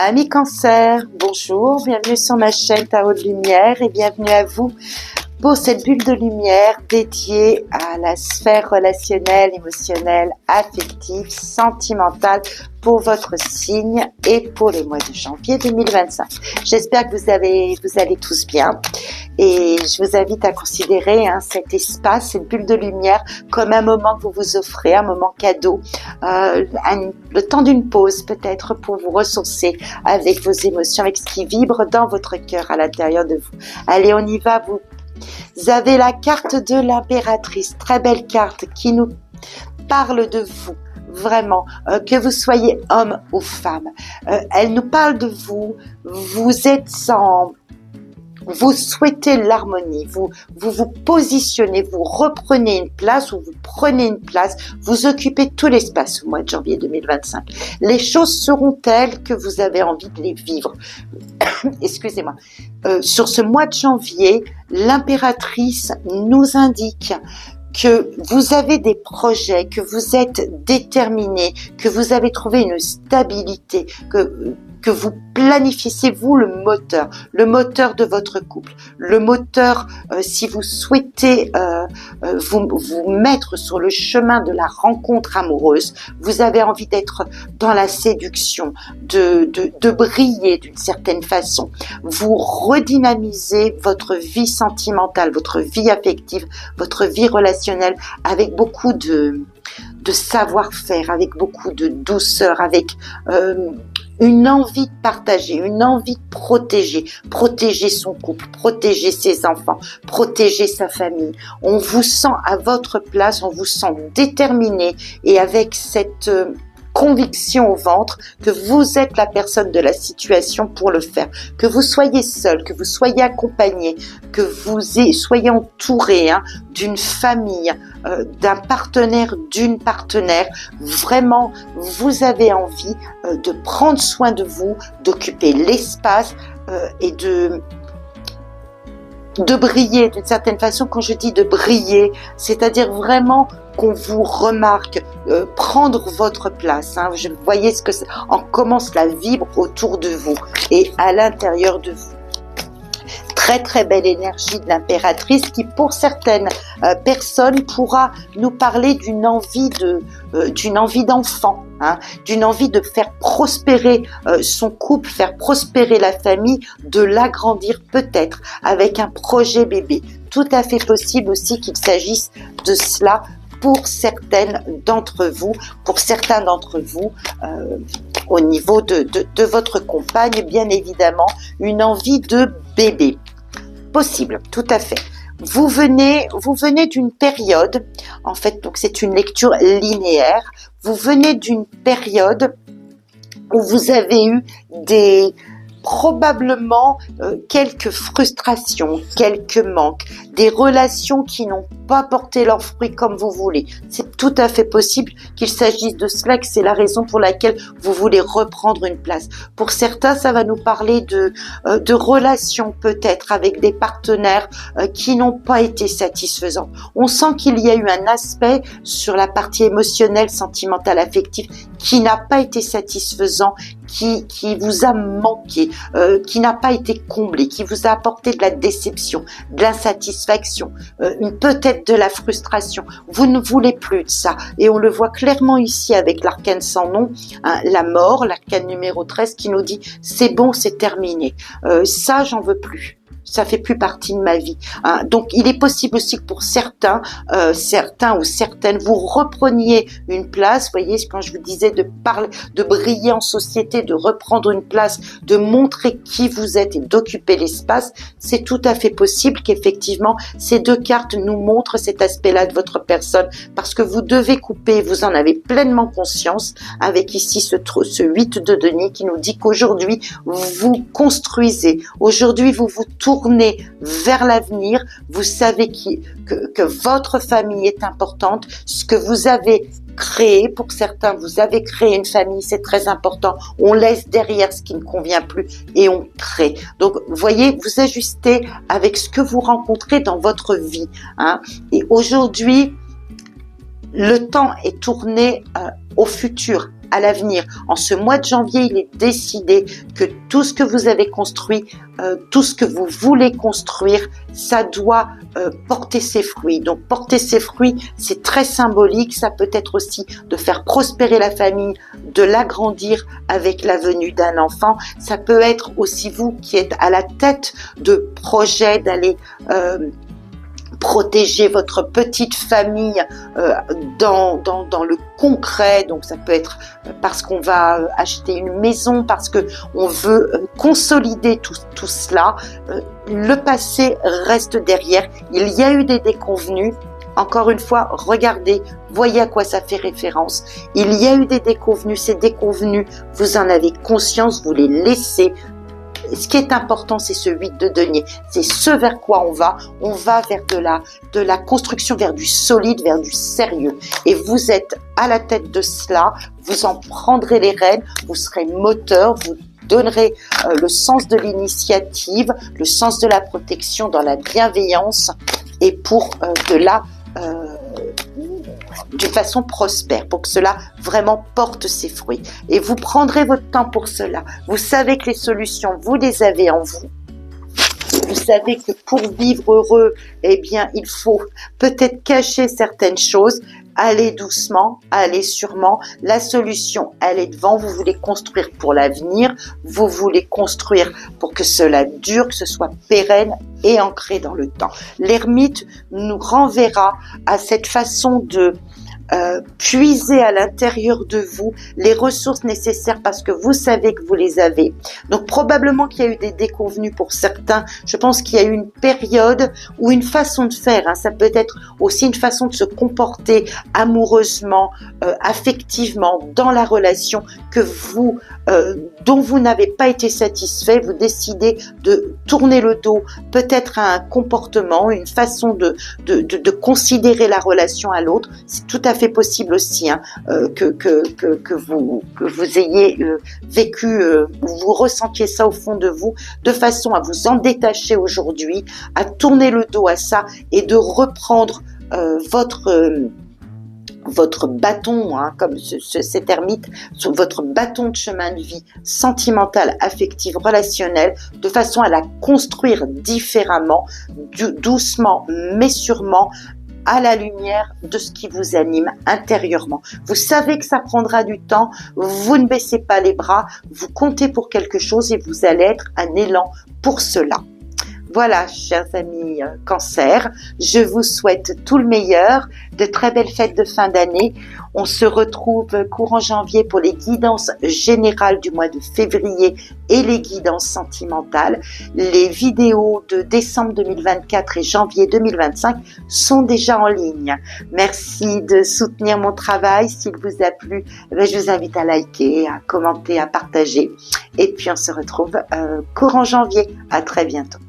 Amis Cancer, bonjour, bienvenue sur ma chaîne Tarot de Lumière et bienvenue à vous pour cette bulle de lumière dédiée à la sphère relationnelle, émotionnelle, affective, sentimentale pour votre signe et pour les mois de janvier 2025. J'espère que vous allez tous bien et je vous invite à considérer cet espace, cette bulle de lumière comme un moment que vous vous offrez, un moment cadeau, le temps d'une pause peut-être pour vous ressourcer avec vos émotions, avec ce qui vibre dans votre cœur à l'intérieur de vous. Allez, on y va, vous avez la carte de l'impératrice, très belle carte qui nous parle de vous, vraiment, que vous soyez homme ou femme. Elle nous parle de vous, vous êtes vous souhaitez l'harmonie, vous positionnez, vous reprenez une place ou vous prenez une place, vous occupez tout l'espace au mois de janvier 2025. Les choses seront telles que vous avez envie de les vivre. Excusez-moi. Sur ce mois de janvier, l'impératrice nous indique que vous avez des projets, que vous êtes déterminé, que vous avez trouvé une stabilité, que vous planifiez, c'est vous le moteur de votre couple, le moteur si vous souhaitez vous mettre sur le chemin de la rencontre amoureuse, vous avez envie d'être dans la séduction, de briller d'une certaine façon, vous redynamisez votre vie sentimentale, votre vie affective, votre vie relationnelle avec beaucoup de savoir-faire, avec beaucoup de douceur, avec une envie de partager, une envie de protéger son couple, protéger ses enfants, protéger sa famille. On vous sent à votre place, on vous sent déterminé et avec cette conviction au ventre que vous êtes la personne de la situation pour le faire, que vous soyez seul, que vous soyez accompagné, que vous soyez entouré d'une famille, d'un partenaire, d'une partenaire. Vraiment, vous avez envie de prendre soin de vous, d'occuper l'espace et de briller d'une certaine façon. Quand je dis de briller, c'est-à-dire vraiment qu'on vous remarque, prendre votre place. Je voyez comment cela vibre autour de vous et à l'intérieur de vous. Très très belle énergie de l'impératrice qui pour certaines personnes pourra nous parler d'une envie d'enfant, d'une envie de faire prospérer son couple, faire prospérer la famille, de l'agrandir peut-être avec un projet bébé. Tout à fait possible aussi qu'il s'agisse de cela pour certains d'entre vous, au niveau de votre compagne, bien évidemment, une envie de bébé. Possible, tout à fait. Vous venez d'une période, en fait, donc c'est une lecture linéaire, vous venez d'une période où vous avez eu probablement quelques frustrations, quelques manques, des relations qui n'ont pas porté leurs fruits comme vous voulez. C'est tout à fait possible qu'il s'agisse de cela, que c'est la raison pour laquelle vous voulez reprendre une place. Pour certains, ça va nous parler de relations peut-être avec des partenaires qui n'ont pas été satisfaisants. On sent qu'il y a eu un aspect sur la partie émotionnelle, sentimentale, affective qui n'a pas été satisfaisant, qui vous a manqué, qui n'a pas été comblé, qui vous a apporté de la déception, de l'insatisfaction, peut-être de la frustration. Vous ne voulez plus de ça. Et on le voit clairement ici avec l'arcane sans nom, la mort, l'arcane numéro 13 qui nous dit « c'est bon, c'est terminé. Ça, j'en veux plus. » Ça fait plus partie de ma vie. Donc, il est possible aussi que pour certains ou certaines, vous repreniez une place. Vous voyez, quand je vous disais de briller en société, de reprendre une place, de montrer qui vous êtes et d'occuper l'espace, c'est tout à fait possible qu'effectivement, ces deux cartes nous montrent cet aspect-là de votre personne parce que vous devez couper, vous en avez pleinement conscience avec ici ce 8 de denier qui nous dit qu'aujourd'hui, vous construisez. Aujourd'hui, vous vous tournez vers l'avenir, vous savez que votre famille est importante, ce que vous avez créé, pour certains, vous avez créé une famille, c'est très important, on laisse derrière ce qui ne convient plus et on crée. Donc, vous voyez, vous ajustez avec ce que vous rencontrez dans votre vie. Et aujourd'hui, le temps est tourné au futur, à l'avenir. En ce mois de janvier, il est décidé que tout ce que vous avez construit, tout ce que vous voulez construire, ça doit porter ses fruits. Donc porter ses fruits, c'est très symbolique. Ça peut être aussi de faire prospérer la famille, de l'agrandir avec la venue d'un enfant. Ça peut être aussi vous qui êtes à la tête de projets d'aller protéger votre petite famille dans le concret. Donc ça peut être parce qu'on va acheter une maison, parce que on veut consolider tout cela. Le passé reste derrière. Il y a eu des déconvenues. Encore une fois, regardez, voyez à quoi ça fait référence. Il y a eu des déconvenues. Ces déconvenues, vous en avez conscience, vous les laissez. Ce qui est important, c'est ce 8 de denier. C'est ce vers quoi on va. On va vers de la construction, vers du solide, vers du sérieux. Et vous êtes à la tête de cela. Vous en prendrez les rênes. Vous serez moteur. Vous donnerez le sens de l'initiative, le sens de la protection dans la bienveillance et pour d'une façon prospère, pour que cela vraiment porte ses fruits. Et vous prendrez votre temps pour cela. Vous savez que les solutions, vous les avez en vous. Vous savez que pour vivre heureux, eh bien, il faut peut-être cacher certaines choses. Allez doucement, allez sûrement. La solution, elle est devant. Vous voulez construire pour l'avenir. Vous voulez construire pour que cela dure, que ce soit pérenne et ancré dans le temps. L'ermite nous renverra à cette façon de puiser à l'intérieur de vous les ressources nécessaires parce que vous savez que vous les avez. Donc probablement qu'il y a eu des déconvenues pour certains. Je pense qu'il y a eu une période ou une façon de faire. Ça peut être aussi une façon de se comporter amoureusement, affectivement dans la relation que vous dont vous n'avez pas été satisfait. Vous décidez de tourner le dos peut-être à un comportement, une façon de considérer la relation à l'autre. C'est tout à fait possible aussi que vous ayez vécu, vous ressentiez ça au fond de vous, de façon à vous en détacher aujourd'hui, à tourner le dos à ça et de reprendre votre bâton, comme cet ermite, sur votre bâton de chemin de vie sentimental, affective, relationnel, de façon à la construire différemment, doucement mais sûrement, à la lumière de ce qui vous anime intérieurement. Vous savez que ça prendra du temps, vous ne baissez pas les bras, vous comptez pour quelque chose et vous allez être un élan pour cela. Voilà, chers amis Cancer, je vous souhaite tout le meilleur, de très belles fêtes de fin d'année. On se retrouve courant janvier pour les guidances générales du mois de février et les guidances sentimentales. Les vidéos de décembre 2024 et janvier 2025 sont déjà en ligne. Merci de soutenir mon travail. S'il vous a plu, je vous invite à liker, à commenter, à partager. Et puis on se retrouve courant janvier. À très bientôt.